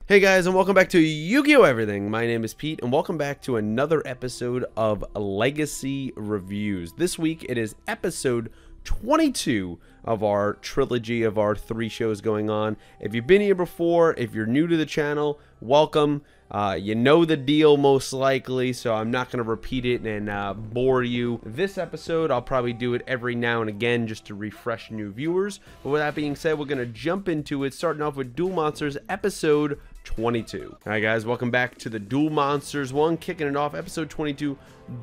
Hey guys, and welcome back to Yu-Gi-Oh! Everything. My name is Pete, and welcome back to another episode of Legacy Reviews. This week, it is episode 22 of our trilogy of our 3 shows going on. If you've been here before, if you're new to the channel, welcome. You know the deal most likely, so I'm not going to repeat it and bore you. This episode, I'll probably do it every now and again just to refresh new viewers. But with that being said, we're going to jump into it, starting off with Duel Monsters episode 22. Alright guys, welcome back to the Duel Monsters one, kicking it off, episode 22,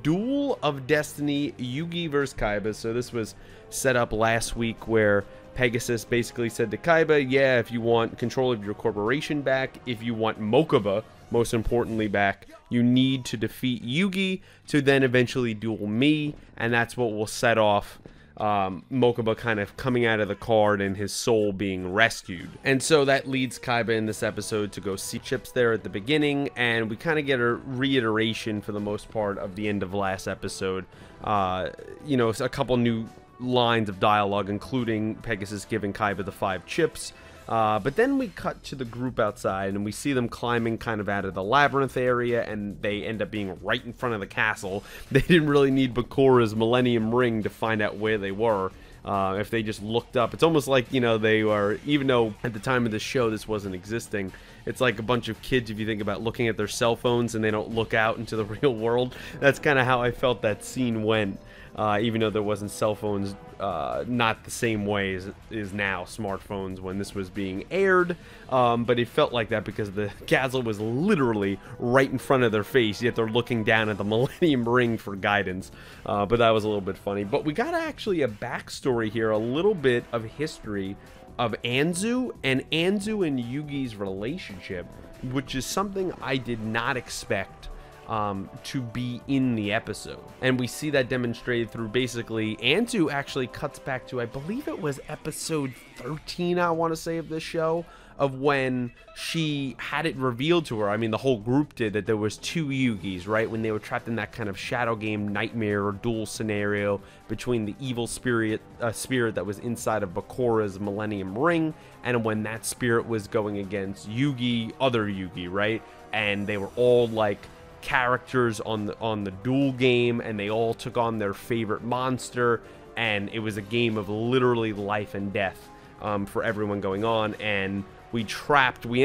Duel of Destiny, Yugi vs. Kaiba. So this was set up last week where Pegasus basically said to Kaiba, yeah, if you want control of your corporation back, if you want Mokuba, most importantly, back, you need to defeat Yugi to then eventually duel me, and that's what will set off Mokuba kind of coming out of the card and his soul being rescued. And so that leads Kaiba in this episode to go see Chips there at the beginning, and we kind of get a reiteration for the most part of the end of last episode. You know, a couple new lines of dialogue, including Pegasus giving Kaiba the 5 chips. But then we cut to the group outside, and we see them climbing kind of out of the labyrinth area, and they end up being right in front of the castle. They didn't really need Bakura's Millennium Ring to find out where they were. If they just looked up, it's almost like, you know, they were, even though at the time of the show this wasn't existing, it's like a bunch of kids, if you think about looking at their cell phones and they don't look out into the real world. That's kind of how I felt that scene went. Even though there wasn't cell phones, not the same way as is now smartphones when this was being aired, but it felt like that because the castle was literally right in front of their face, yet they're looking down at the Millennium Ring for guidance. But that was a little bit funny. But we got actually a backstory here, a little bit of history of Anzu and Yugi's relationship, which is something I did not expect to be in the episode. And we see that demonstrated through basically Anzu actually cuts back to, I believe it was episode 13, I want to say, of this show, of when she had it revealed to her. I mean, the whole group did, that there was 2 Yugis, right? When they were trapped in that kind of shadow game nightmare or duel scenario between the evil spirit that was inside of Bakura's Millennium Ring, and when that spirit was going against Yugi, other Yugi, right? And they were all like characters on the duel game, and they all took on their favorite monster, and it was a game of literally life and death for everyone going on. And Yugi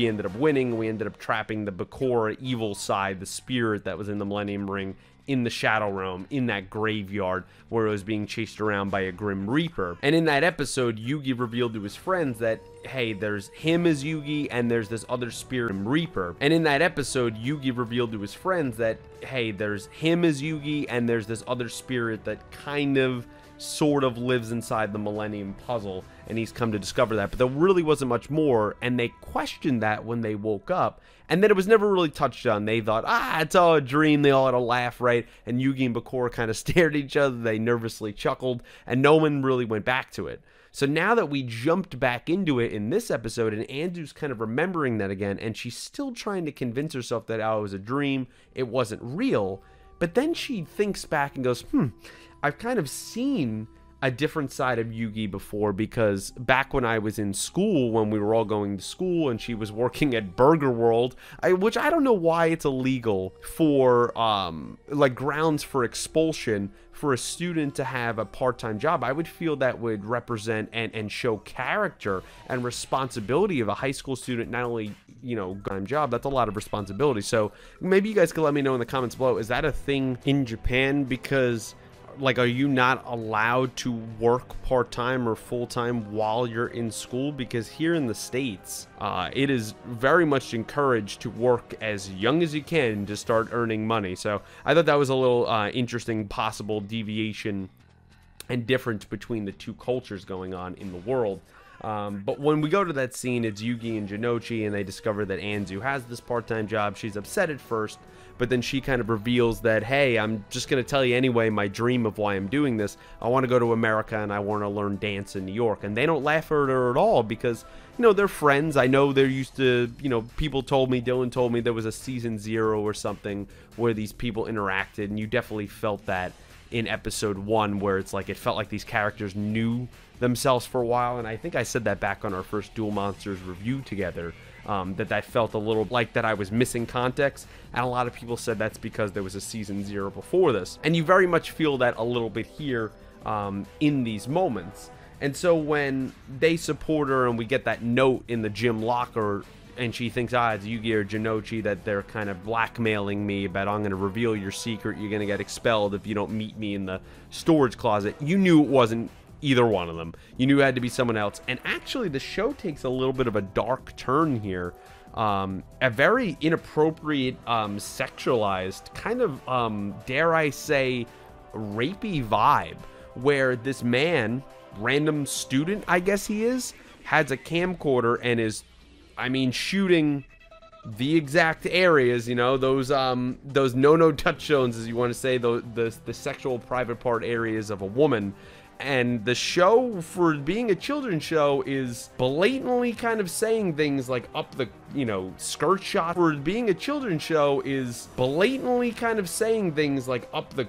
ended up winning. We ended up trapping the Bakura evil side, the spirit that was in the Millennium Ring, in the Shadow Realm, in that graveyard where it was being chased around by a Grim Reaper. And in that episode, Yugi revealed to his friends that, hey, there's him as Yugi, and there's this other spirit, Grim Reaper. And in that episode, Yugi revealed to his friends that, hey, there's him as Yugi, and there's this other spirit that kind of sort of lives inside the Millennium Puzzle, and he's come to discover that. But there really wasn't much more, and they questioned that when they woke up, and then it was never really touched on. They thought, it's all a dream. They all had a laugh, right? And Yugi and Bakura kind of stared at each other. They nervously chuckled, and no one really went back to it. So now that we jumped back into it in this episode, and Anzu's kind of remembering that again, and she's still trying to convince herself that, oh, it was a dream, it wasn't real. But then she thinks back and goes, I've kind of seen a different side of Yugi before, because back when I was in school, when we were all going to school and she was working at Burger World, which I don't know why it's illegal for, like, grounds for expulsion for a student to have a part-time job. I would feel that would represent and show character and responsibility of a high school student, not only, you know, time job. That's a lot of responsibility. So maybe you guys could let me know in the comments below, is that a thing in Japan? Because, like, are you not allowed to work part-time or full-time while you're in school? Because here in the States, it is very much encouraged to work as young as you can to start earning money. So I thought that was a little interesting possible deviation and difference between the 2 cultures going on in the world. But when we go to that scene, it's Yugi and Jinochi, and they discover that Anzu has this part-time job. She's upset at first, but then she kind of reveals that, hey, I'm just going to tell you anyway my dream of why I'm doing this. I want to go to America, and I want to learn dance in New York. And they don't laugh at her at all because, you know, they're friends. I know they're used to, you know, people told me, Dylan told me there was a season 0 or something where these people interacted, and you definitely felt that in episode 1, where it's like, it felt like these characters knew themselves for a while. And I think I said that back on our first Duel Monsters review together, that felt a little like that I was missing context, and a lot of people said that's because there was a season 0 before this, and you very much feel that a little bit here in these moments. And so when they support her and we get that note in the gym locker, and she thinks, it's Yugi or Jinochi, that they're kind of blackmailing me about, I'm going to reveal your secret, you're going to get expelled if you don't meet me in the storage closet, you knew it wasn't either one of them. You knew it had to be someone else. And actually, the show takes a little bit of a dark turn here. A very inappropriate, sexualized, kind of, dare I say, rapey vibe, where this man, random student, I guess he is, has a camcorder and is, shooting the exact areas, those no touch zones, as you want to say, the sexual private part areas of a woman. And the show, for being a children's show, is blatantly kind of saying things like up the, skirt shot. For being a children's show is blatantly kind of saying things like up the,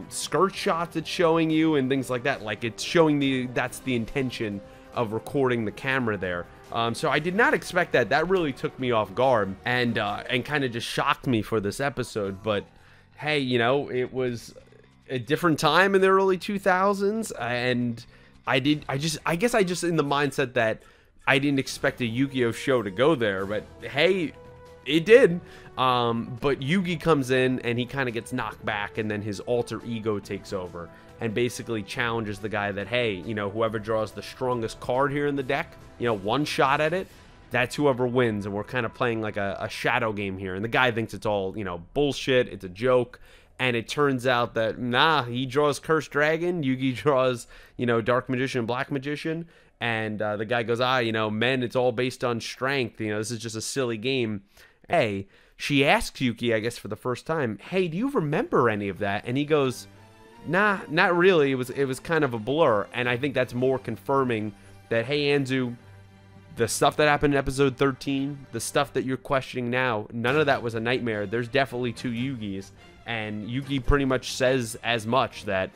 skirt shots it's showing you and things like that. Like it's showing that's the intention of recording the camera there. So I did not expect that. That really took me off guard and kind of just shocked me for this episode. But hey, it was a different time in the early 2000s, and I guess I just in the mindset that I didn't expect a Yu-Gi-Oh show to go there, but hey, it did. But Yugi comes in and he kind of gets knocked back, and then his alter ego takes over and basically challenges the guy that, hey, whoever draws the strongest card here in the deck, one shot at it, that's whoever wins. And we're kind of playing like a shadow game here, and the guy thinks it's all bullshit, it's a joke. And it turns out that, nah, he draws Cursed Dragon, Yugi draws, Dark Magician, Black Magician, and the guy goes, men, it's all based on strength, this is just a silly game. Hey, she asks Yugi, I guess for the first time, hey, do you remember any of that? And he goes, nah, not really, it was kind of a blur. And I think that's more confirming that, hey, Anzu, the stuff that happened in episode 13, the stuff that you're questioning now, none of that was a nightmare. There's definitely two Yugis. And Yugi pretty much says as much, that,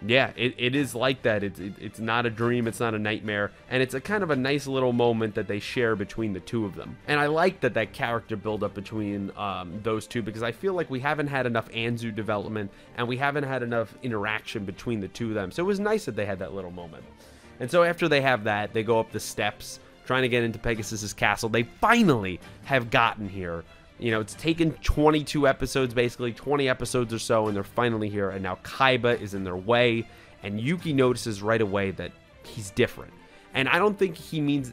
yeah, it is like that. It's not a dream, it's not a nightmare. And it's a kind of a nice little moment that they share between the two of them. And I like that character build up between those two, because I feel like we haven't had enough Anzu development, and we haven't had enough interaction between the two of them. So it was nice that they had that little moment. And so after they have that, they go up the steps, trying to get into Pegasus's castle. They finally have gotten here. It's taken 22 episodes, basically 20 episodes or so, and they're finally here. And now Kaiba is in their way, and Yuki notices right away that he's different. And I don't think he means,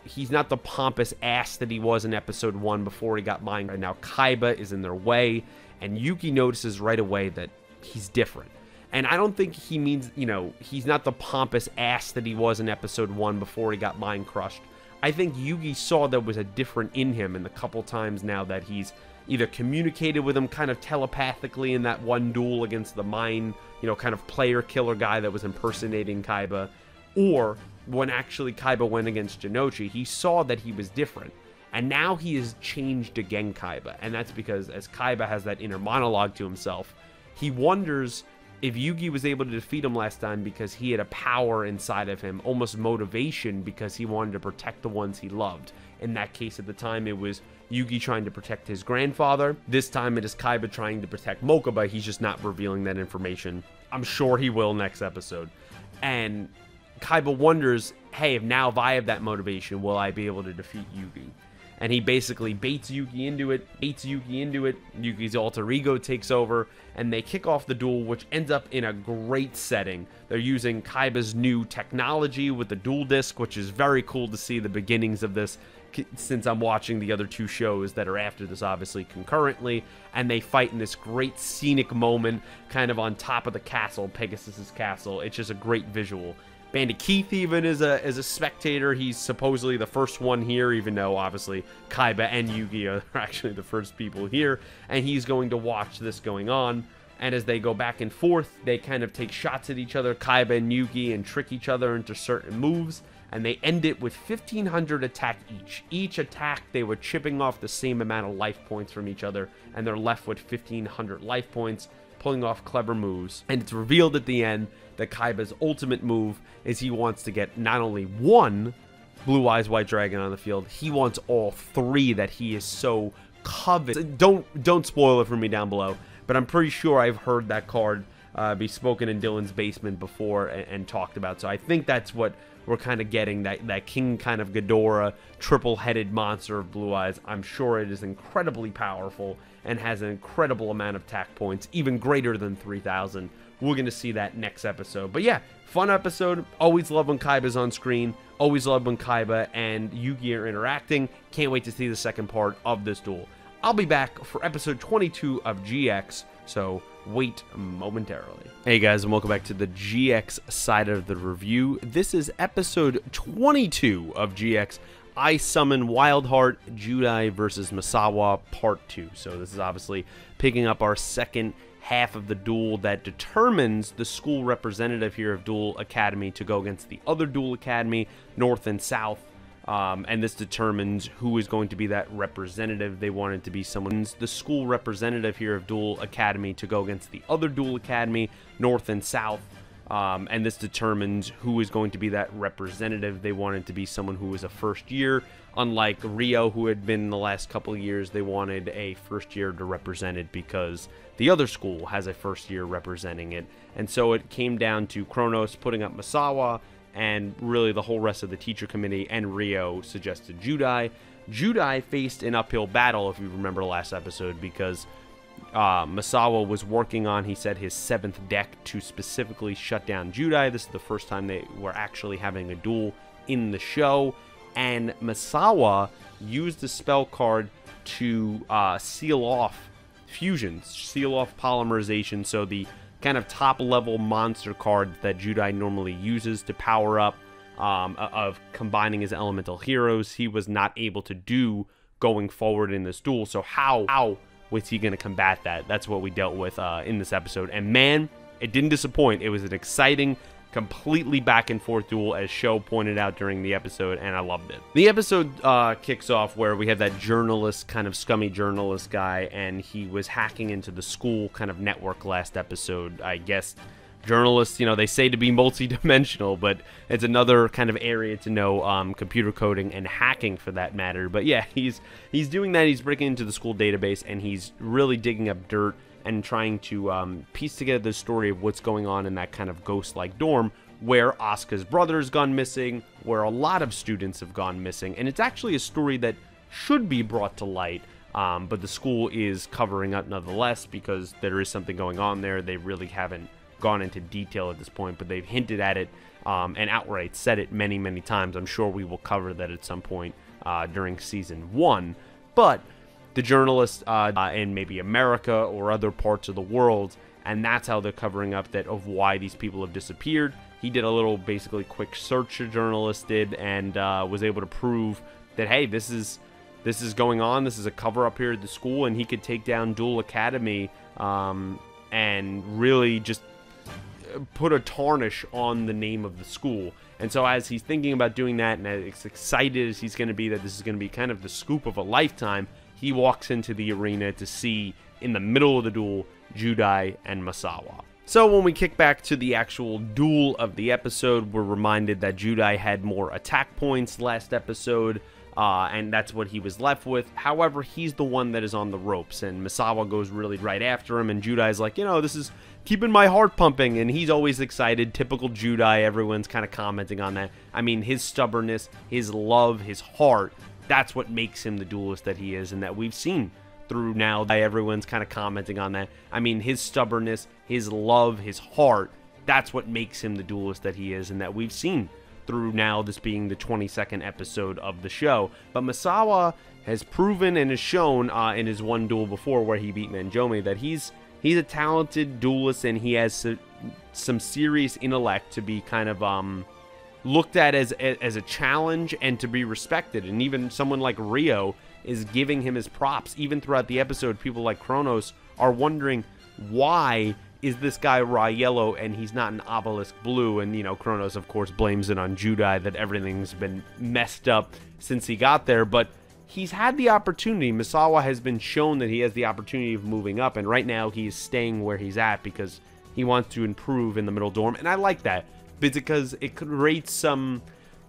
he's not the pompous ass that he was in episode 1 before he got mined. And now Kaiba is in their way, and Yuki notices right away that he's different. And I don't think he means, he's not the pompous ass that he was in episode 1 before he got mind crushed. I think Yugi saw there was a different in him in the couple times now that he's either communicated with him kind of telepathically in that one duel against the mine, kind of player killer guy that was impersonating Kaiba, or when actually Kaiba went against Jinochi, he saw that he was different. And now he has changed again, Kaiba. And that's because as Kaiba has that inner monologue to himself, he wonders if Yugi was able to defeat him last time because he had a power inside of him, almost motivation, because he wanted to protect the ones he loved. In that case, at the time, it was Yugi trying to protect his grandfather. This time, it is Kaiba trying to protect Mokuba. He's just not revealing that information. I'm sure he will next episode. And Kaiba wonders, hey, if I have that motivation, will I be able to defeat Yugi? And he basically baits Yugi into it, Yugi's alter ego takes over, and they kick off the duel, which ends up in a great setting. They're using Kaiba's new technology with the dual disc, which is very cool to see the beginnings of this, since I'm watching the other two shows that are after this, obviously, concurrently. And they fight in this great scenic moment, kind of on top of the castle, Pegasus's castle. It's just a great visual. Bandit Keith even is a spectator. He's supposedly the first one here, even though obviously Kaiba and Yugi are actually the first people here, and he's going to watch this going on. And as they go back and forth, they kind of take shots at each other, Kaiba and Yugi, and trick each other into certain moves, and they end it with 1,500 attack each. Each attack, they were chipping off the same amount of life points from each other, and they're left with 1,500 life points, pulling off clever moves. And it's revealed at the end that Kaiba's ultimate move is he wants to get not only one, Blue Eyes White Dragon on the field. He wants all 3 that he is so coveted. Don't spoil it for me down below, but I'm pretty sure I've heard that card be spoken in Dylan's basement before and talked about. So I think that's what we're kind of getting, that King kind of Ghidorah, triple-headed monster of Blue Eyes. I'm sure it is incredibly powerful and has an incredible amount of attack points, even greater than 3,000. We're going to see that next episode. But yeah, fun episode. Always love when Kaiba's on screen. Always love when Kaiba and Yugi are interacting. Can't wait to see the second part of this duel. I'll be back for episode 22 of GX, so wait momentarily. Hey guys, and welcome back to the GX side of the review. This is episode 22 of GX. I Summon Wildheart, Judai versus Misawa, Part 2. So this is obviously picking up our second half of the duel that determines the school representative here of Duel Academy to go against the other Duel Academy, North and South. And this determines who is going to be that representative. They wanted to be someone, the school representative here of Duel Academy to go against the other Duel Academy, North and South. And this determines who is going to be that representative. They wanted to be someone who was a first year. Unlike Rio, who had been in the last couple of years, they wanted a first year to represent it because the other school has a first year representing it. And so it came down to Kronos putting up Misawa, and really the whole rest of the teacher committee and Rio suggested Judai. Judai faced an uphill battle, if you remember last episode, because Misawa was working on, he said, his 7th deck to specifically shut down Judai. This is the first time they were actually having a duel in the show, and Misawa used the spell card to seal off fusions, seal off polymerization, so the kind of top-level monster card that Judai normally uses to power up of combining his elemental heroes, he was not able to do going forward in this duel. So how was he going to combat that? That's what we dealt with in this episode. And man, it didn't disappoint. It was an exciting, completely back and forth duel, as Sho pointed out during the episode, and I loved it. The episode kicks off where we have that journalist, kind of scummy journalist guy, and he was hacking into the school kind of network last episode. I guess journalists, you know, they say to be multi-dimensional, but it's another kind of area to know computer coding and hacking for that matter. But yeah, he's doing that. He's breaking into the school database, and he's really digging up dirt and trying to piece together the story of what's going on in that kind of ghost-like dorm where Asuka's brother's gone missing, where a lot of students have gone missing, and it's actually a story that should be brought to light, but the school is covering up nonetheless because there is something going on there. They really haven't gone into detail at this point, but they've hinted at it and outright said it many, many times. I'm sure we will cover that at some point during Season 1, but the journalists in maybe America or other parts of the world, and that's how they're covering up that of why these people have disappeared. He did a little basically quick search, a journalist did, and was able to prove that, hey, this is going on. This is a cover up here at the school, and he could take down Duel Academy and really just put a tarnish on the name of the school. And so as he's thinking about doing that, and as excited as he's going to be that this is going to be kind of the scoop of a lifetime, he walks into the arena to see, in the middle of the duel, Judai and Misawa. So when we kick back to the actual duel of the episode, we're reminded that Judai had more attack points last episode, and that's what he was left with. However, he's the one that is on the ropes, and Misawa goes really right after him, and Judai's like, you know, this is keeping my heart pumping, and he's always excited. Typical Judai, everyone's kind of commenting on that. I mean, his stubbornness, his love, his heart, that's what makes him the duelist that he is, and that we've seen through now. Everyone's kind of commenting on that. I mean, his stubbornness, his love, his heart, that's what makes him the duelist that he is, and that we've seen through now, this being the 22nd episode of the show. But Misawa has proven and has shown in his one duel before where he beat Manjomi that he's a talented duelist, and he has some serious intellect to be kind of looked at as a challenge and to be respected. And even someone like Rio is giving him his props. Even throughout the episode, people like Kronos are wondering, why is this guy raw yellow and he's not an obelisk blue? And, you know, Kronos, of course, blames it on Judai that everything's been messed up since he got there. But he's had the opportunity. Misawa has been shown that he has the opportunity of moving up, and right now he's staying where he's at because he wants to improve in the middle dorm. And I like that, because it creates some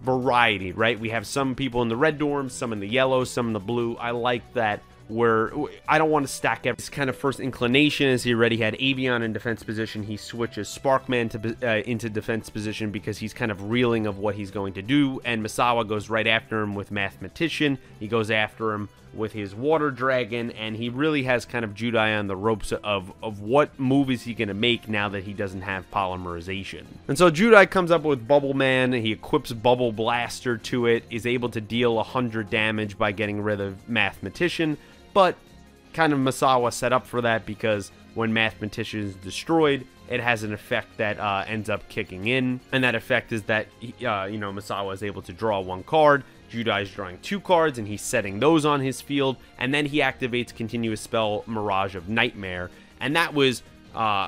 variety, right? We have some people in the red dorms, some in the yellow, some in the blue. I like that. Where I don't want to stack every. His kind of first inclination is he already had Avion in defense position. He switches Sparkman to into defense position because he's kind of reeling of what he's going to do. And Misawa goes right after him with Mathematician. He goes after him with his Water Dragon, and he really has kind of Judai on the ropes of what move is he going to make now that he doesn't have polymerization. And so Judai comes up with Bubble Man. He equips Bubble Blaster to it, is able to deal 100 damage by getting rid of Mathematician. But kind of Misawa set up for that because when Mathematician is destroyed, it has an effect that ends up kicking in. And that effect is that, Misawa is able to draw 1 card. Judai is drawing 2 cards, and he's setting those on his field. And then he activates Continuous Spell Mirage of Nightmare. And that was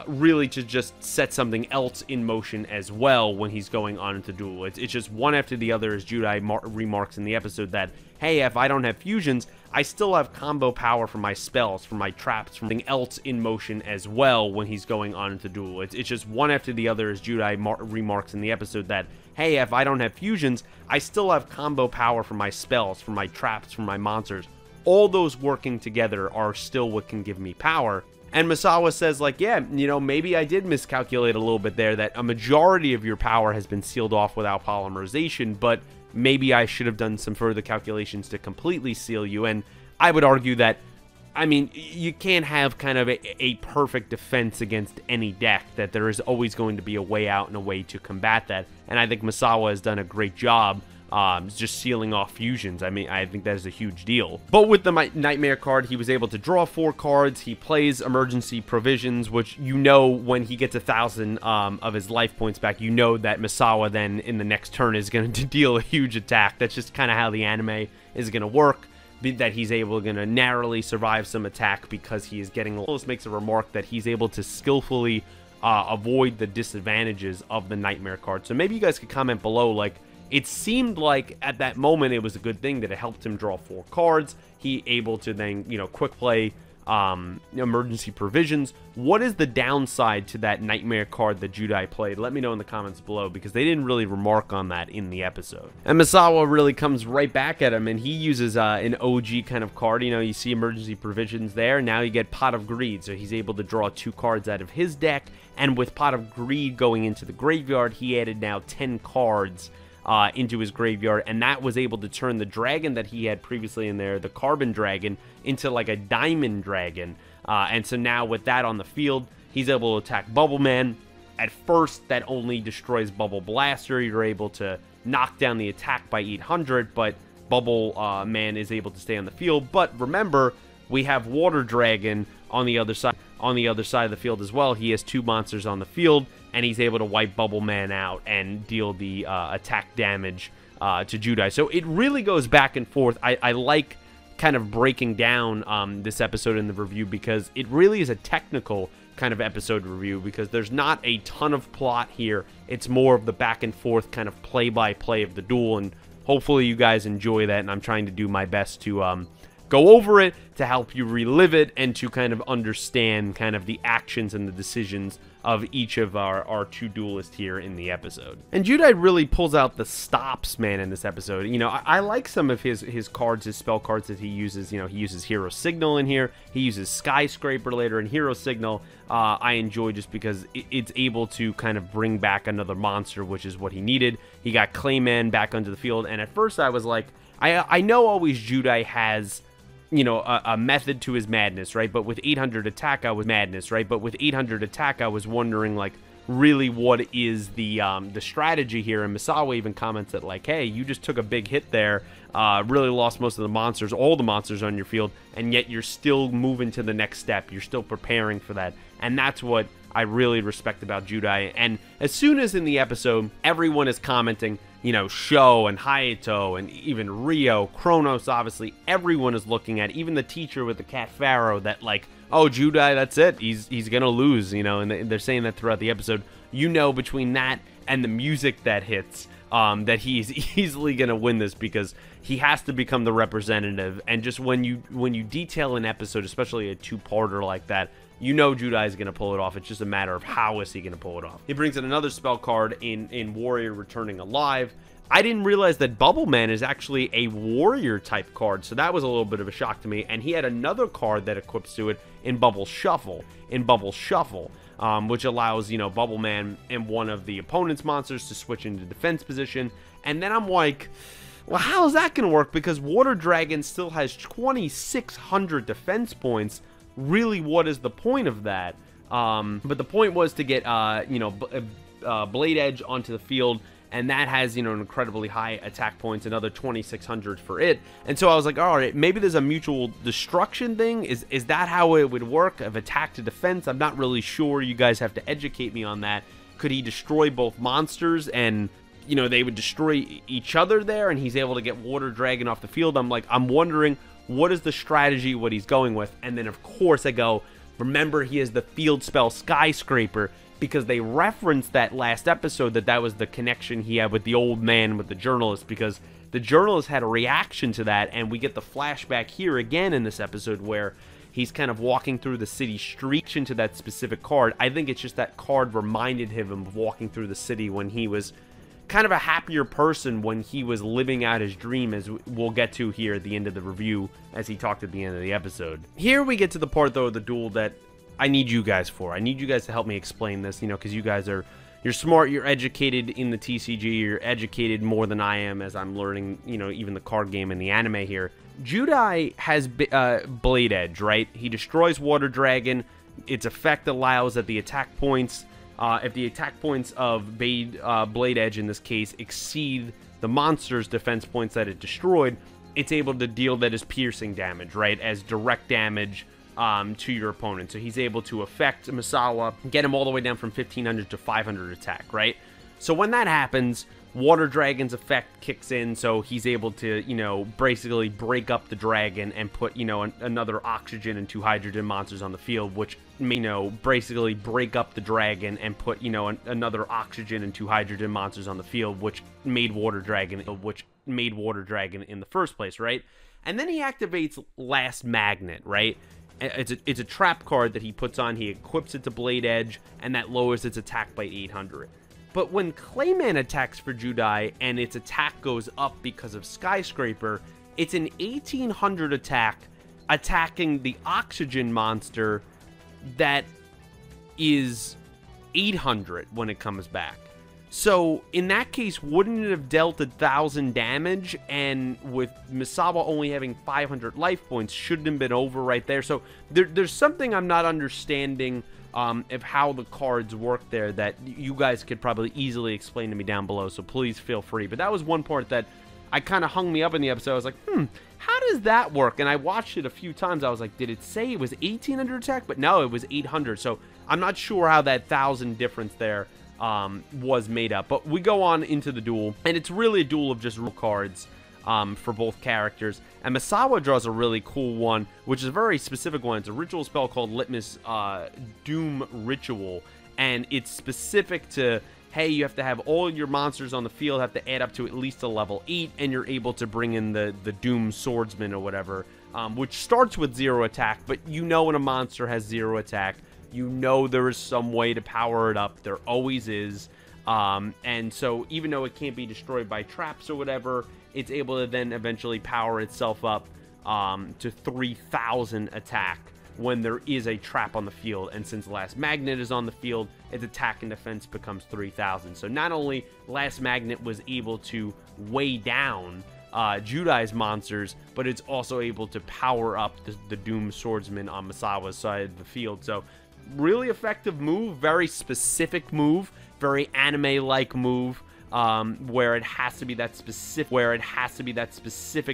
really to just set something else in motion as well when he's going on into duel. It's just one after the other, as Judai remarks in the episode that, hey, if I don't have fusions, I still have combo power for my spells, for my traps, for something else in motion as well when he's going on into duel. It's just one after the other, as Judai remarks in the episode that, hey, if I don't have fusions, I still have combo power for my spells, for my traps, for my monsters. All those working together are still what can give me power. And Misawa says, like, yeah, maybe I did miscalculate a little bit there, that a majority of your power has been sealed off without polymerization, but maybe I should have done some further calculations to completely seal you. And I would argue that, I mean, you can't have kind of a perfect defense against any deck, that there is always going to be a way out and a way to combat that. And I think Misawa has done a great job just sealing off fusions. I mean, I think that is a huge deal. But with the Nightmare card, he was able to draw 4 cards. He plays Emergency Provisions, which when he gets 1,000 of his life points back, that Misawa then in the next turn is going to deal a huge attack. That's just kind of how the anime is going to work. That he's able to narrowly survive some attack because he is getting. This makes a remark that he's able to skillfully avoid the disadvantages of the Nightmare card. So maybe you guys could comment below, like, it seemed like at that moment it was a good thing that it helped him draw 4 cards. He able to then, quick play Emergency Provisions. What is the downside to that Nightmare card that Judai played? Let me know in the comments below, because they didn't really remark on that in the episode. And Misawa really comes right back at him, and he uses an OG kind of card. You see Emergency Provisions there. Now you get Pot of Greed, so he's able to draw 2 cards out of his deck. And with Pot of Greed going into the graveyard, he added now 10 cards into his graveyard, and that was able to turn the dragon that he had previously in there, the Carbon Dragon, into like a Diamond Dragon. And so now with that on the field, he's able to attack Bubble Man. At first, that only destroys Bubble Blaster. You're able to knock down the attack by 800, but Bubble Man is able to stay on the field. But remember, we have Water Dragon on the other side. On the other side of the field as well, he has 2 monsters on the field, and he's able to wipe Bubble Man out and deal the attack damage to Judai. So it really goes back and forth. I like kind of breaking down this episode in the review, because it really is a technical kind of episode review, because there's not a ton of plot here. It's more of the back and forth kind of play-by-play of the duel, and hopefully you guys enjoy that, and I'm trying to do my best to go over it to help you relive it and to kind of understand kind of the actions and the decisions of each of our 2 duelists here in the episode. And Judai really pulls out the stops, man, in this episode. I like some of his cards, his spell cards that he uses. He uses Hero Signal in here. He uses Skyscraper later, and Hero Signal I enjoy just because it's able to kind of bring back another monster, which is what he needed. He got Clayman back onto the field, and at first I was like, I know always Judai has a method to his madness, right? But with 800 attack, I was wondering, like, really what is the strategy here? And Misawa even comments that, like, hey, you just took a big hit there, really lost most of the monsters, all the monsters on your field, and yet you're still moving to the next step. You're still preparing for that. And that's what I really respect about Judai. And as soon as in the episode, everyone is commenting, Sho and Hayato and even Rio, Kronos, obviously, everyone is looking at, even the teacher with the cat Pharaoh, that like, oh, Judai, that's it. He's going to lose, and they're saying that throughout the episode. Between that and the music that hits, that he's easily going to win this, because he has to become the representative. And just when you detail an episode, especially a 2-parter like that, Judai is going to pull it off. It's just a matter of how is he going to pull it off. He brings in another spell card in Warrior Returning Alive. I didn't realize that Bubble Man is actually a warrior type card, so that was a little bit of a shock to me. And he had another card that equips to it in Bubble Shuffle, which allows, you know, Bubble Man and one of the opponent's monsters to switch into defense position. And then I'm like, well, how is that going to work? Because Water Dragon still has 2,600 defense points. Really, what is the point of that? But the point was to get, you know, Blade Edge onto the field, and that has, you know, an incredibly high attack points, another 2,600 for it. And so I was like, all right, maybe there's a mutual destruction thing. Is that how it would work, of attack to defense? I'm not really sure. You guys have to educate me on that. Could he destroy both monsters and, you know, they would destroy each other there, and he's able to get Water Dragon off the field? I'm wondering, what is the strategy, what he's going with? And then, of course, I go, remember, he has the field spell Skyscraper, because they referenced that last episode, that was the connection he had with the old man, with the journalist, because the journalist had a reaction to that, and we get the flashback here again in this episode where he's kind of walking through the city streets into that specific card. I think it's just that card reminded him of walking through the city when he was kind of a happier person, when he was living out his dream, as we'll get to here at the end of the review, as he talked at the end of the episode. Here we get to the part, though, of the duel that I need you guys for. I need you guys to help me explain this, you know, because you guys you're smart, you're educated in the TCG, you're educated more than I am, as I'm learning, you know, even the card game and the anime here. Judai has Blade Edge, right? He destroys Water Dragon. Its effect allows that the attack points, if the attack points of Blade Edge in this case exceed the monster's defense points that it destroyed, it's able to deal that as piercing damage, right? As direct damage to your opponent. So he's able to affect Misawa, get him all the way down from 1,500 to 500 attack, right? So when that happens, Water Dragon's effect kicks in, so he's able to, you know, basically break up the dragon and put, you know, another oxygen and 2 hydrogen monsters on the field, which, you know, basically break up the dragon and put, you know, another oxygen and 2 hydrogen monsters on the field, which made Water Dragon in the first place, right? And then he activates Last Magnet, right? It's a trap card that he puts on. He equips it to Blade Edge, and that lowers its attack by 800. But when Clayman attacks for Judai and its attack goes up because of Skyscraper, it's an 1,800 attack, attacking the oxygen monster that is 800 when it comes back. So in that case, wouldn't it have dealt 1,000 damage? And with Misawa only having 500 life points, shouldn't have been over right there. So there's something I'm not understanding of how the cards work there that you guys could probably easily explain to me down below. So please feel free. But that was one part that I kind of hung me up in the episode. I was like, how does that work? And I watched it a few times. I was like, did it say it was 1,800 attack? But no, it was 800. So I'm not sure how that 1,000 difference there was made up. But we go on into the duel, and it's really a duel of just rule cards for both characters. And Misawa draws a really cool one, which is a very specific one. It's a ritual spell called Litmus Doom Ritual, and it's specific to, hey, you have to have all your monsters on the field have to add up to at least a level 8, and you're able to bring in the Doom Swordsman or whatever, which starts with 0 attack, but you know when a monster has 0 attack, you know there is some way to power it up. There always is. And so even though it can't be destroyed by traps or whatever, it's able to then eventually power itself up to 3,000 attack when there is a trap on the field. And since Last Magnet is on the field, its attack and defense becomes 3,000. So not only Last Magnet was able to weigh down Judai's monsters, but it's also able to power up the Doom Swordsman on Misawa's side of the field. So really effective move, very specific move, very anime-like move, where it has to be that specific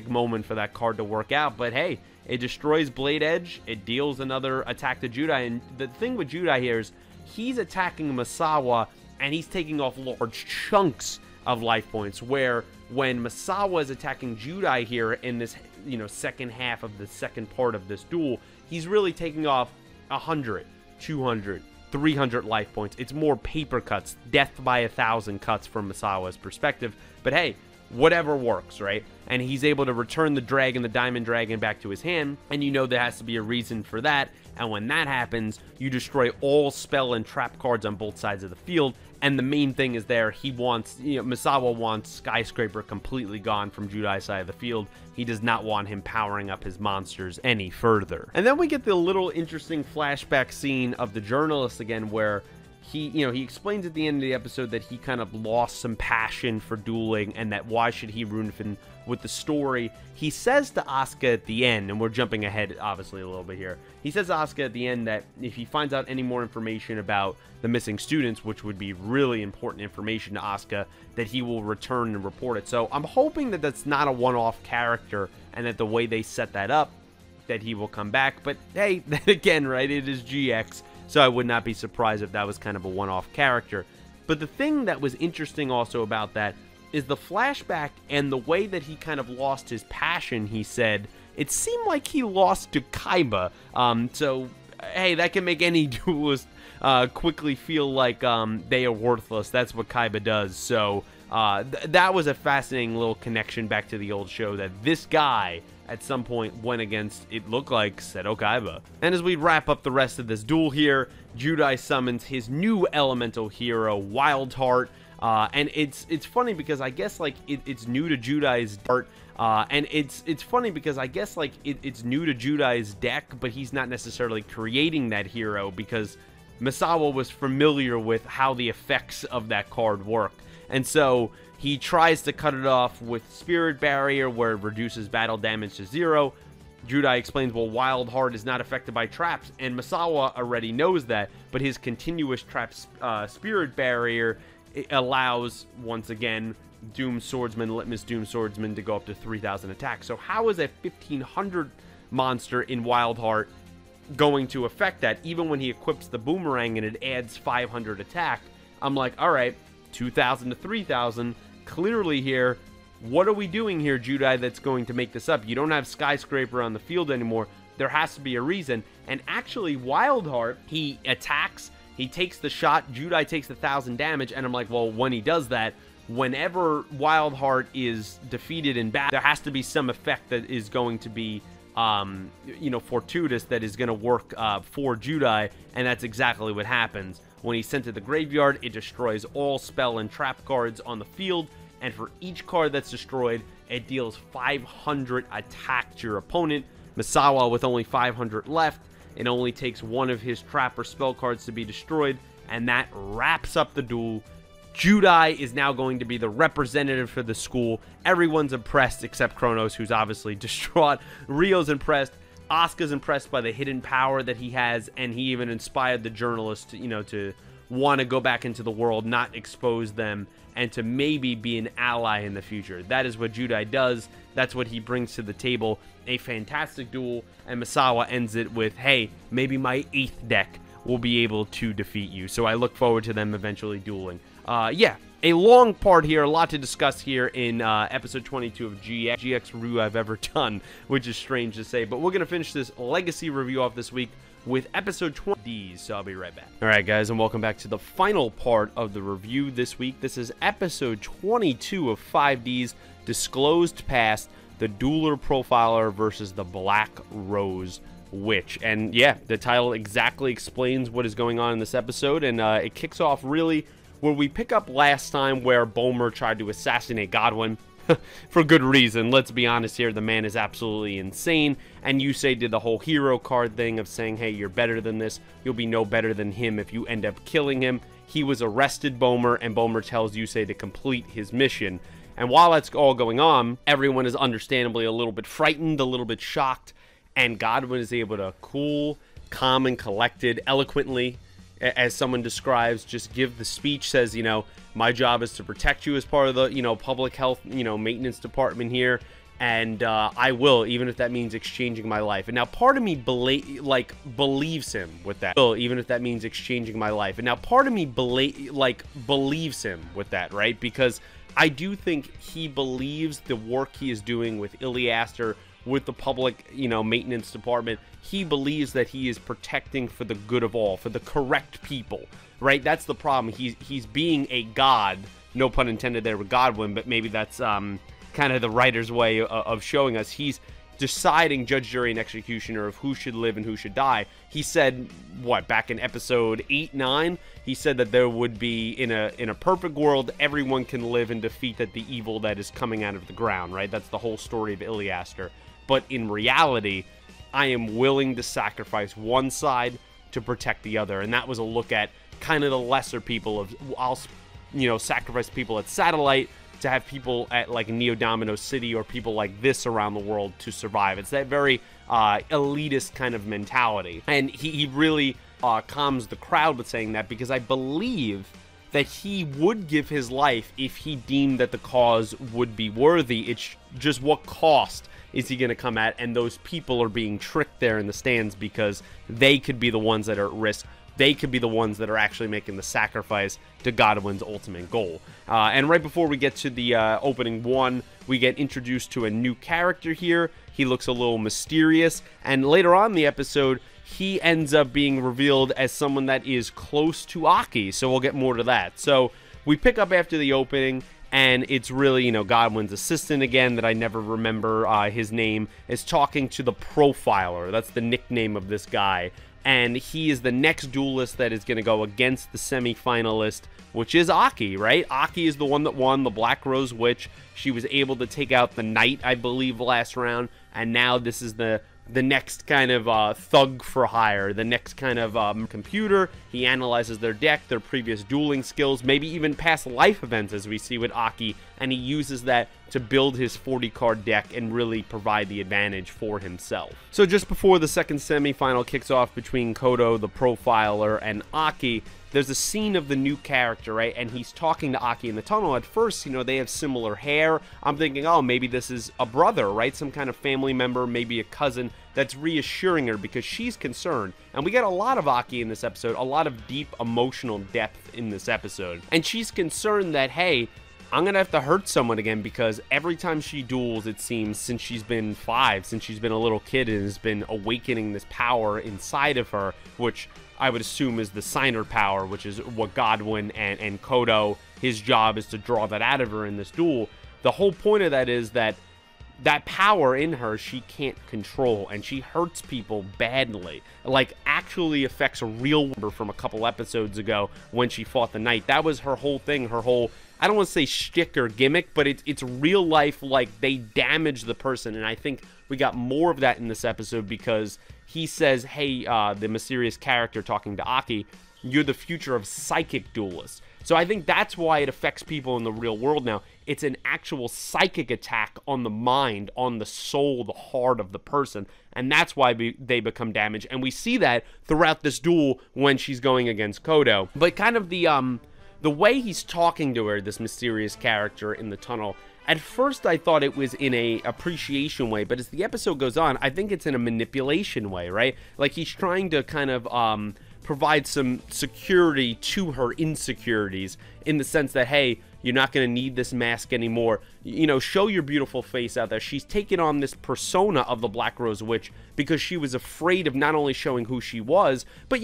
moment for that card to work out. But hey, it destroys Blade Edge, it deals another attack to Judai, and the thing with Judai here is he's attacking Misawa and he's taking off large chunks of life points, where when Misawa is attacking Judai here in this, you know, second half of the second part of this duel, he's really taking off 100, 200, 300 life points. It's more paper cuts, death by 1,000 cuts from Misawa's perspective. But hey, whatever works, right? And he's able to return the dragon, the diamond dragon, back to his hand, and you know there has to be a reason for that. And when that happens, you destroy all spell and trap cards on both sides of the field. And the main thing is there, he wants, Misawa wants Skyscraper completely gone from Judai's side of the field. He does not want him powering up his monsters any further. And then we get the little interesting flashback scene of the journalist again, where he explains at the end of the episode that he kind of lost some passion for dueling, and that why should he ruin it with the story. He says to Asuka at the end, and we're jumping ahead obviously a little bit here, he says to Asuka at the end that if he finds out any more information about the missing students, which would be really important information to Asuka, that he will return and report it. So I'm hoping that that's not a one-off character, and that the way they set that up, that he will come back. But hey, then again, right, it is GX, so I would not be surprised if that was kind of a one-off character. But the thing that was interesting also about that is the flashback and the way that he kind of lost his passion. He said it seemed like he lost to Kaiba. So hey, that can make any duelist quickly feel like they are worthless. That's what Kaiba does. So that was a fascinating little connection back to the old show, that this guy at some point went against, it looked like, Seto Kaiba. And as we wrap up the rest of this duel here, Judai summons his new elemental hero, Wildheart. And it's funny because I guess like it's new to Judai's art, and it's funny because I guess like it's new to Judai's deck, but he's not necessarily creating that hero because Misawa was familiar with how the effects of that card work. And so he tries to cut it off with Spirit Barrier, where it reduces battle damage to 0. Judai explains, well, Wildheart is not affected by traps, and Misawa already knows that, but his continuous trap Spirit Barrier allows, once again, Doom Swordsman, Litmus Doom Swordsman, to go up to 3,000 attack. So how is a 1,500 monster in Wildheart going to affect that? Even when he equips the boomerang and it adds 500 attack, I'm like, all right, 2,000 to 3,000. Clearly here, what are we doing here, Judai, that's going to make this up? You don't have Skyscraper on the field anymore. There has to be a reason. And actually, Wildheart, he attacks, he takes the shot, Judai takes 1,000 damage, and I'm like, well, when he does that, whenever Wildheart is defeated in battle, there has to be some effect that is going to be, fortuitous, that is going to work for Judai, and that's exactly what happens. When he's sent to the graveyard, it destroys all spell and trap cards on the field, and for each card that's destroyed, it deals 500 attack to your opponent. Misawa, with only 500 left, it only takes one of his trap or spell cards to be destroyed, and that wraps up the duel. Judai is now going to be the representative for the school. Everyone's impressed except Kronos, who's obviously distraught. Rio's impressed. Asuka's impressed by the hidden power that he has, and he even inspired the journalist to want to go back into the world, not expose them, and to maybe be an ally in the future. That is what Judai does. That's what he brings to the table. A fantastic duel, and Misawa ends it with, hey, maybe my 8th deck will be able to defeat you. So I look forward to them eventually dueling. Yeah, a long part here, a lot to discuss here in episode 22 of GX review I've ever done, which is strange to say. But we're going to finish this Legacy review off this week with episode 20, so I'll be right back. Alright guys, and welcome back to the final part of the review this week. This is episode 22 of 5Ds, Disclosed Past, the Dueler Profiler versus the Black Rose Witch. And yeah, the title exactly explains what is going on in this episode, and it kicks off really where we pick up last time, where Bomer tried to assassinate Godwin. For good reason. Let's be honest here, the man is absolutely insane, and Yusei did the whole hero card thing of saying, hey, you're better than this, you'll be no better than him if you end up killing him. He was arrested, Bomer, and Bomer tells Yusei to complete his mission. And while that's all going on, everyone is understandably a little bit frightened, a little bit shocked, and Godwin is able to cool, calm, and collected, eloquently, as someone describes, just give the speech, says, my job is to protect you as part of the, public health, maintenance department here, and I will, even if that means exchanging my life. And now part of me believes him with that. Even if that means exchanging my life. And now part of me believes him with that, right? Because I do think he believes the work he is doing with Iliaster, with the public, maintenance department. He believes that he is protecting for the good of all, for the correct people, right? That's the problem. He's being a god no pun intended there with Godwin, but maybe that's kind of the writer's way of showing us he's deciding judge, jury, and executioner of who should live and who should die. He said, what, back in episode 8, 9, he said that there would be, in a perfect world, everyone can live and defeat the evil that is coming out of the ground, right? That's the whole story of Iliaster. But in reality, I am willing to sacrifice one side to protect the other. And that was a look at kind of the lesser people of, I'll, sacrifice people at Satellite to have people at like Neodomino City or people like this around the world to survive. It's that very elitist kind of mentality. And he really calms the crowd with saying that, because I believe that he would give his life if he deemed that the cause would be worthy. It's just what cost is he going to come at? And those people are being tricked there in the stands because they could be the ones that are at risk. They could be the ones that are actually making the sacrifice to Godwin's ultimate goal. And right before we get to the opening one, we get introduced to a new character here. He looks a little mysterious. And later on in the episode, he ends up being revealed as someone that is close to Aki. So we'll get more to that. So we pick up after the opening, and it's really, Godwin's assistant again, that I never remember his name, is talking to the Profiler. That's the nickname of this guy. And he is the next duelist that is going to go against the semi-finalist, which is Aki, right? Aki is the one that won the Black Rose Witch. She was able to take out the Knight, I believe, last round. And now this is the next kind of thug for hire, the next kind of computer. He analyzes their deck, their previous dueling skills, maybe even past life events, as we see with Aki, and he uses that to build his 40-card deck and really provide the advantage for himself. So just before the second semifinal kicks off between Koda, the Profiler, and Aki, there's a scene of the new character, right? And he's talking to Aki in the tunnel. At first, they have similar hair. I'm thinking, oh, maybe this is a brother, right? Some kind of family member, maybe a cousin that's reassuring her because she's concerned. And we get a lot of Aki in this episode, a lot of deep emotional depth in this episode. And she's concerned that, hey, I'm going to have to hurt someone again, because every time she duels, it seems, since she's been 5, since she's been a little kid, and has been awakening this power inside of her, which I would assume is the signer power, which is what Godwin and Koda, his job is to draw that out of her in this duel. The whole point of that is that power in her, she can't control, and she hurts people badly. Like, actually affects a real member from a couple episodes ago when she fought the Knight. That was her whole thing, her whole, I don't want to say shtick or gimmick, but it's real life, like, they damage the person, and I think we got more of that in this episode, because he says, hey, the mysterious character talking to Aki, you're the future of psychic duelists. So I think that's why it affects people in the real world now. It's an actual psychic attack on the mind, on the soul, the heart of the person. And that's why they become damaged. And we see that throughout this duel when she's going against Koda. But kind of the way he's talking to her, this mysterious character in the tunnel, at first I thought it was in a appreciation way, but as the episode goes on, I think it's in a manipulation way, right? Like, he's trying to kind of provide some security to her insecurities, in the sense that, hey, you're not going to need this mask anymore. Show your beautiful face out there. She's taken on this persona of the Black Rose Witch because she was afraid of not only showing who she was, but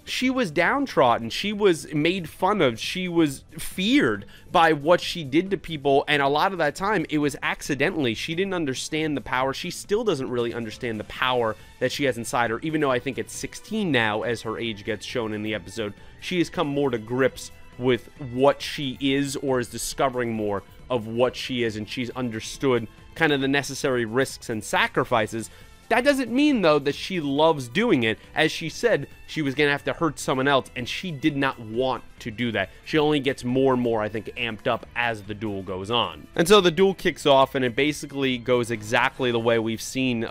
she was downtrodden. She was made fun of. She was feared by what she did to people. And a lot of that time, it was accidentally. She didn't understand the power. She still doesn't really understand the power that she has inside her. Even though I think at 16 now, as her age gets shown in the episode, she has come more to grips with what she is, or is discovering more of what she is. And she's understood kind of the necessary risks and sacrifices. That doesn't mean, though, that she loves doing it. As she said, she was going to have to hurt someone else, and she did not want to do that. She only gets more and more, I think, amped up as the duel goes on. And so the duel kicks off, and it basically goes exactly the way we've seen,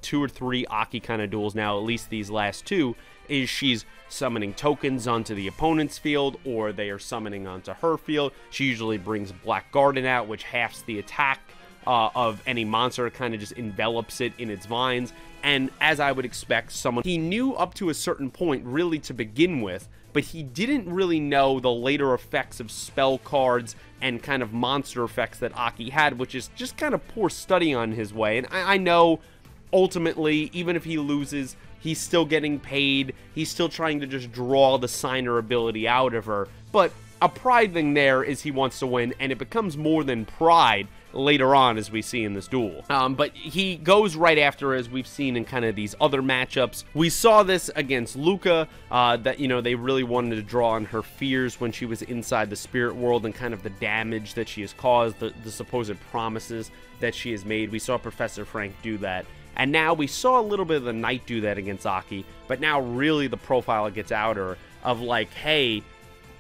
2 or 3 Aki kind of duels now, at least these last 2, is she's summoning tokens onto the opponent's field, or they are summoning onto her field. She usually brings Black Garden out, which halves the attack of any monster, kind of just envelops it in its vines. And as I would expect, someone he knew up to a certain point really to begin with, but he didn't really know the later effects of spell cards and kind of monster effects that Aki had, which is just kind of poor study on his way. And I know ultimately, even if he loses, he's still getting paid. He's still trying to just draw the signer ability out of her. But a pride thing there is he wants to win, and it becomes more than pride later on, as we see in this duel. But he goes right after, as we've seen in kind of these other matchups. We saw this against Luca, that, you know, they really wanted to draw on her fears when she was inside the spirit world and kind of the damage that she has caused, the supposed promises that she has made. We saw Professor Frank do that. And now we saw a little bit of the Knight do that against Aki, but now really the profile gets outer of like, hey,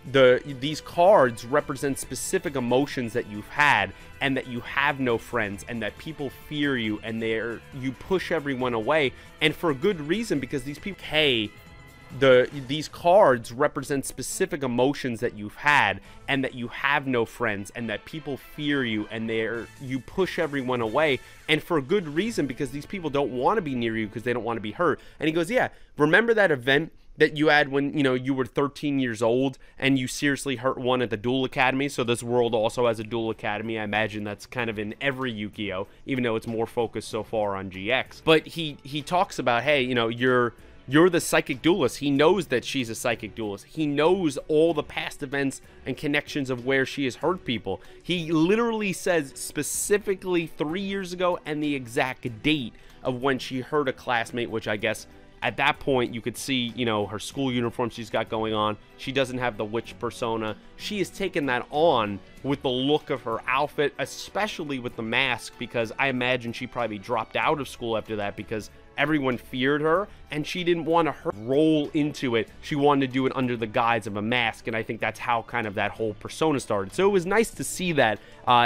these cards represent specific emotions that you've had, and that you have no friends, and that people fear you, and you push everyone away, and for a good reason, because these people, hey, these cards represent specific emotions that you've had, and that you have no friends, and that people fear you, and you push everyone away, and for a good reason, because these people don't want to be near you because they don't want to be hurt. And he goes, yeah, remember that event that you had when, you know, you were 13 years old and you seriously hurt one at the Duel Academy? So this world also has a Duel Academy. I imagine that's kind of in every Yu-Gi-Oh, even though it's more focused so far on GX. But he talks about, hey, you know, you're the psychic duelist. He knows that she's a psychic duelist. He knows all the past events and connections of where she has hurt people. He literally says specifically 3 years ago and the exact date of when she hurt a classmate, which I guess at that point, you could see, you know, her school uniform she's got going on. She doesn't have the witch persona. She has taken that on with the look of her outfit, especially with the mask, because I imagine she probably dropped out of school after that because everyone feared her, and she didn't want to roll into it. She wanted to do it under the guise of a mask, and I think that's how kind of that whole persona started. So it was nice to see that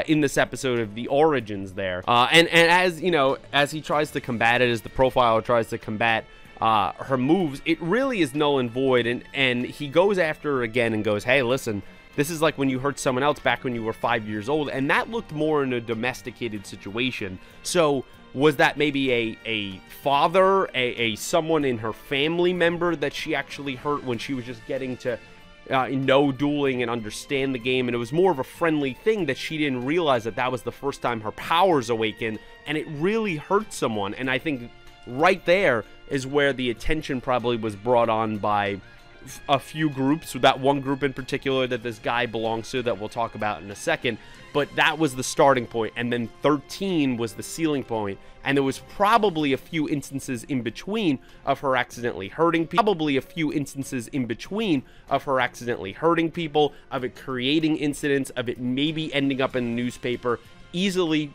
in this episode of the origins there. And as, you know, as he tries to combat it, as the profiler tries to combat her moves, it really is null and void, and he goes after her again and goes, hey, listen, this is like when you hurt someone else back when you were 5 years old, and that looked more in a domesticated situation. So was that maybe a father, a someone in her family member that she actually hurt when she was just getting to know dueling and understand the game, and it was more of a friendly thing that she didn't realize that was the first time her powers awakened, and it really hurt someone. And I think right there is where the attention probably was brought on by a few groups, that one group in particular that this guy belongs to that we'll talk about in a second. But that was the starting point, and then 13 was the ceiling point, and there was probably a few instances in between of her accidentally hurting people, of it creating incidents, of it maybe ending up in the newspaper, easily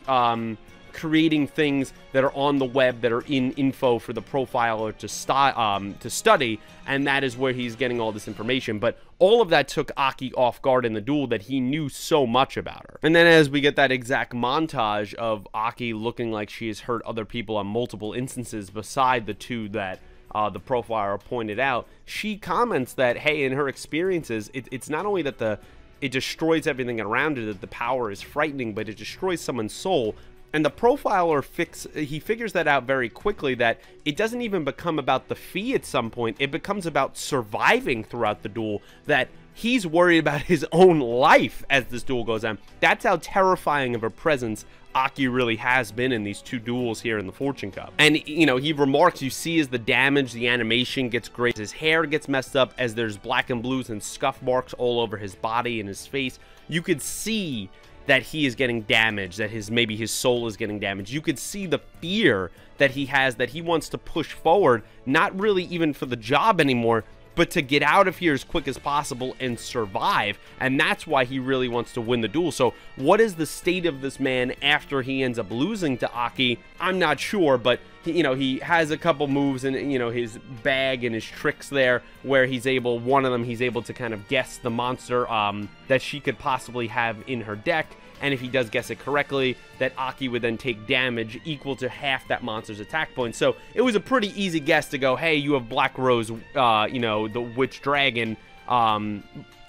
creating things that are on the web that are in info for the profiler to study, and that is where he's getting all this information. But all of that took Aki off guard in the duel, that he knew so much about her. And then as we get that exact montage of Aki looking like she has hurt other people on multiple instances beside the two that the profiler pointed out, she comments that, hey, in her experiences, it's not only that it destroys everything around her, that the power is frightening, but it destroys someone's soul. And the profiler figures that out very quickly, that it doesn't even become about the fee at some point. It becomes about surviving throughout the duel, that he's worried about his own life as this duel goes on. That's how terrifying of a presence Aki really has been in these two duels here in the Fortune Cup. And, you know, he remarks, you see as the damage, the animation gets great, his hair gets messed up, as there's black and blues and scuff marks all over his body and his face. You could see that he is getting damaged, that maybe his soul is getting damaged. You could see the fear that he has, that he wants to push forward, not really even for the job anymore, but to get out of here as quick as possible and survive. And that's why he really wants to win the duel. So what is the state of this man after he ends up losing to Aki? I'm not sure, but he has a couple moves in, his bag and his tricks there, where one of them he's able to kind of guess the monster that she could possibly have in her deck. And if he does guess it correctly, that Aki would then take damage equal to half that monster's attack point. So it was a pretty easy guess to go, hey, you have Black Rose, the Witch Dragon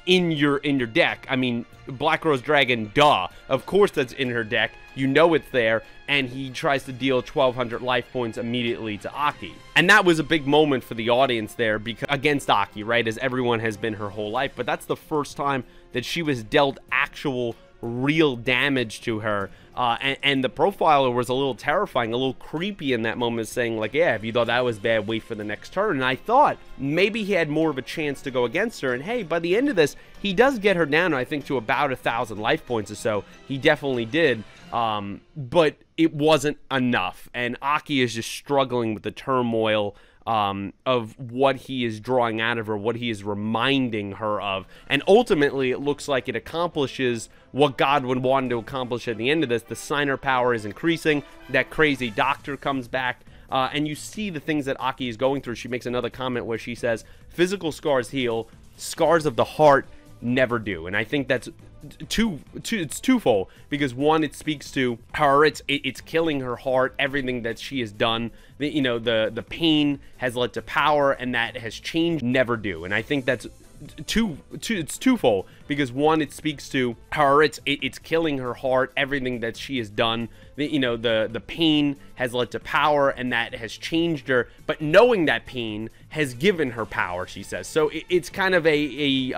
in your deck. I mean, Black Rose Dragon, duh. Of course that's in her deck. You know it's there. And he tries to deal 1,200 life points immediately to Aki. And that was a big moment for the audience there, because against Aki, right, as everyone has been her whole life. But that's the first time that she was dealt actual real damage to her And the profiler was a little terrifying, a little creepy in that moment, saying like, yeah, if you thought that was bad, wait for the next turn. And I thought maybe he had more of a chance to go against her. And hey, by the end of this, he does get her down, I think, to about 1,000 life points or so. He definitely did. But it wasn't enough. And Aki is just struggling with the turmoil of what he is drawing out of her, what he is reminding her of. And ultimately, it looks like it accomplishes what Godwin wanted to accomplish at the end of this. The signer power is increasing. That crazy doctor comes back. And you see the things that Aki is going through. She makes another comment where she says, physical scars heal, scars of the heart never do. And I think that's it's twofold, because one, it speaks to her, it's killing her heart, everything that she has done, the pain has led to power, and that has changed, never do. And I think that's it's twofold, because one, it speaks to her, it's killing her heart, everything that she has done, the pain has led to power, and that has changed her, but knowing that pain has given her power, she says. So it's kind of a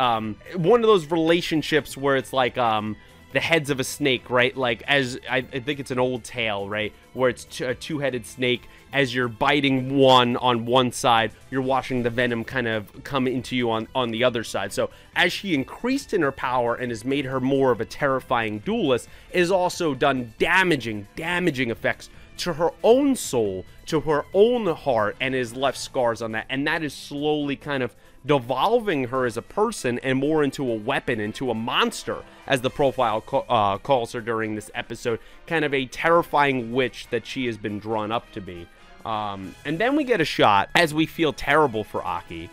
one of those relationships where it's like the heads of a snake, right? Like, as I think it's an old tale, right, where it's a two-headed snake. As you're biting one on one side, you're watching the venom kind of come into you on the other side. So as she increased in her power and has made her more of a terrifying duelist, it has also done damaging effects to her own soul, to her own heart, and has left scars on that. And that is slowly kind of devolving her as a person and more into a weapon, into a monster, as the profile calls her during this episode. Kind of a terrifying witch that she has been drawn up to be. And then we get a shot, as we feel terrible for Aki.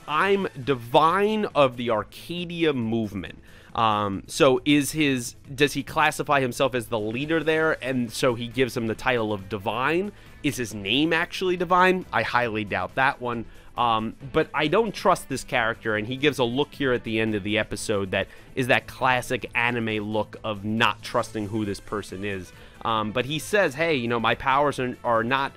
I'm divine of the Arcadia movement. So does he classify himself as the leader there, and so he gives him the title of divine? Is his name actually divine? I highly doubt that one. But I don't trust this character, and he gives a look here at the end of the episode that is that classic anime look of not trusting who this person is. But he says, hey, my powers are not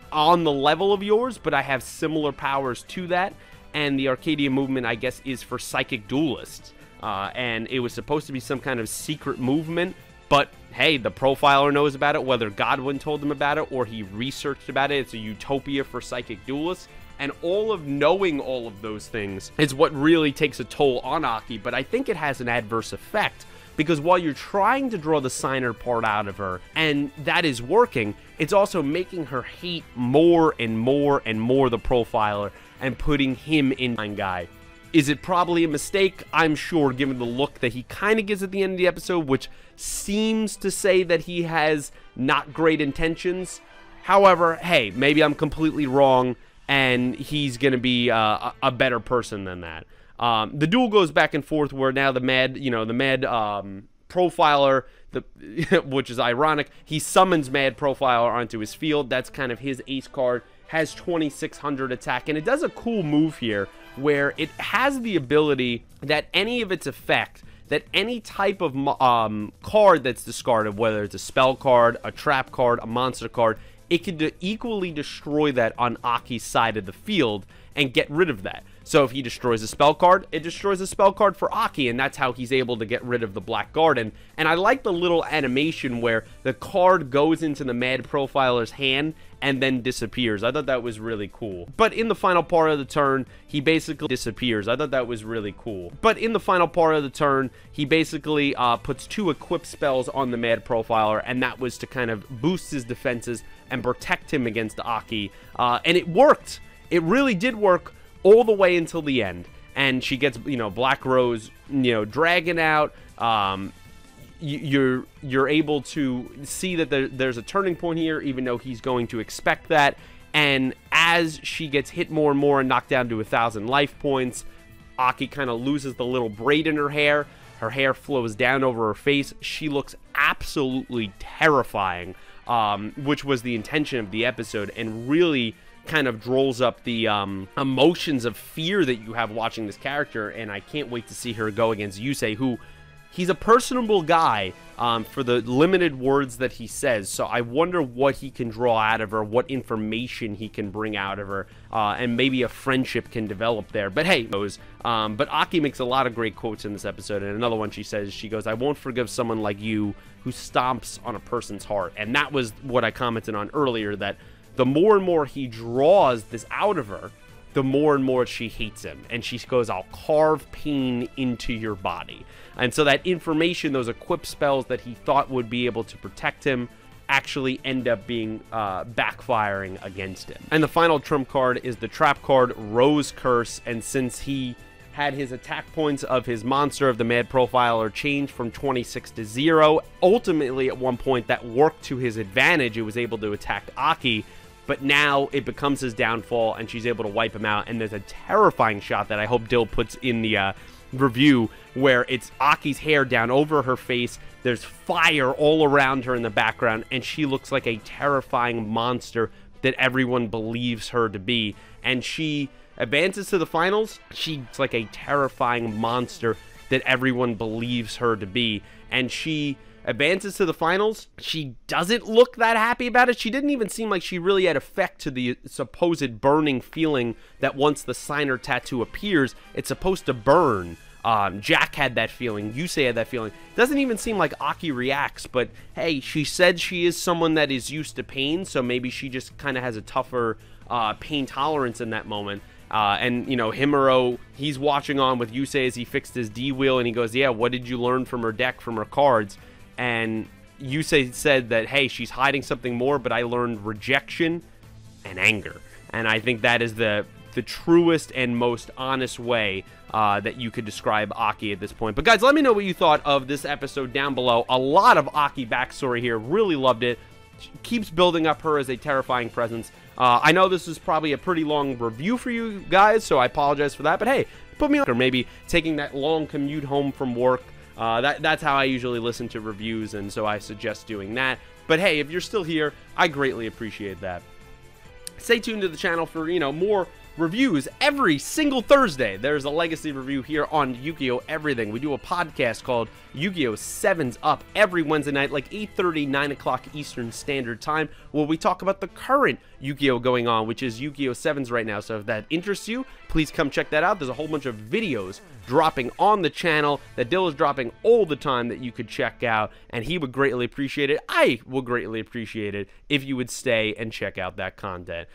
on the level of yours, but I have similar powers to that. And the Arcadia movement, I guess, is for psychic duelists. And it was supposed to be some kind of secret movement, but hey, the profiler knows about it, whether Godwin told him about it or he researched about it. It's a utopia for psychic duelists. And all of knowing all of those things is what really takes a toll on Aki, but I think it has an adverse effect. Because while you're trying to draw the signer part out of her, and that is working, it's also making her hate more and more and more the profiler and putting him in my guy. Is it probably a mistake? I'm sure, given the look that he kind of gives at the end of the episode, which seems to say that he has not great intentions. However, hey, maybe I'm completely wrong, and he's going to be a better person than that. The duel goes back and forth where now the mad profiler, which is ironic, he summons Mad Profiler onto his field. That's kind of his ace card, has 2,600 attack, and it does a cool move here where it has the ability that any of its effect, that any type of card that's discarded, whether it's a spell card, a trap card, a monster card, it could equally destroy that on Aki's side of the field and get rid of that. So if he destroys a spell card, it destroys a spell card for Aki, and that's how he's able to get rid of the Black Garden. And I like the little animation where the card goes into the Mad Profiler's hand and then disappears. I thought that was really cool. But in the final part of the turn, he basically disappears. I thought that was really cool. But in the final part of the turn, he basically puts 2 equip spells on the Mad Profiler, and that was to kind of boost his defenses and protect him against Aki. And it worked. It really did work all the way until the end. And she gets, Black Rose, dragging out. You're able to see that there's a turning point here, even though he's going to expect that. And as she gets hit more and more and knocked down to 1,000 life points, Aki kind of loses the little braid in her hair. Her hair flows down over her face. She looks absolutely terrifying, which was the intention of the episode, and really kind of draws up the emotions of fear that you have watching this character. And I can't wait to see her go against Yusei, who he's a personable guy for the limited words that he says. So I wonder what he can draw out of her, what information he can bring out of her, and maybe a friendship can develop there. But hey, knows. But Aki makes a lot of great quotes in this episode. And another one she says, she goes, "I won't forgive someone like you who stomps on a person's heart." And that was what I commented on earlier, that the more and more he draws this out of her, the more and more she hates him. And she goes, "I'll carve pain into your body." And so that information, those equip spells that he thought would be able to protect him, actually end up being backfiring against him. And the final trump card is the trap card, Rose Curse. And since he had his attack points of his monster of the Mad Profiler changed from 26 to 0, ultimately at one point that worked to his advantage. It was able to attack Aki, but now it becomes his downfall, and she's able to wipe him out. And there's a terrifying shot that I hope Dill puts in the review, where it's Aki's hair down over her face. There's fire all around her in the background, and she looks like a terrifying monster that everyone believes her to be. And she advances to the finals. She's like a terrifying monster that everyone believes her to be. And she advances to the finals. She doesn't look that happy about it. She didn't even seem like she really had effect to the supposed burning feeling that once the signer tattoo appears, it's supposed to burn. Jack had that feeling. Yusei had that feeling. Doesn't even seem like Aki reacts, but hey, she said she is someone that is used to pain, so maybe she just kind of has a tougher pain tolerance in that moment. And, you know, Himuro, he's watching on with Yusei as he fixed his D-wheel, and he goes, "Yeah, what did you learn from her deck, from her cards?" And Yusei said that, "Hey, she's hiding something more, but I learned rejection and anger." And I think that is the truest and most honest way that you could describe Aki at this point. But guys, let me know what you thought of this episode down below. A lot of Aki backstory here. Really loved it. She keeps building up her as a terrifying presence. I know this is probably a pretty long review for you guys, so I apologize for that. But hey, put me on, or maybe taking that long commute home from work. That's how I usually listen to reviews, and so I suggest doing that. But hey, if you're still here, I greatly appreciate that. Stay tuned to the channel for, you know, more reviews every single Thursday. There's a legacy review here on Yu-Gi-Oh! Everything. We do a podcast called Yu-Gi-Oh! 7's Up every Wednesday night, like 8:30, 9 o'clock Eastern Standard Time, where we talk about the current Yu-Gi-Oh! Going on, which is Yu-Gi-Oh! 7's right now. So if that interests you, please come check that out. There's a whole bunch of videos dropping on the channel that Dill is dropping all the time that you could check out, and he would greatly appreciate it. I would greatly appreciate it if you would stay and check out that content.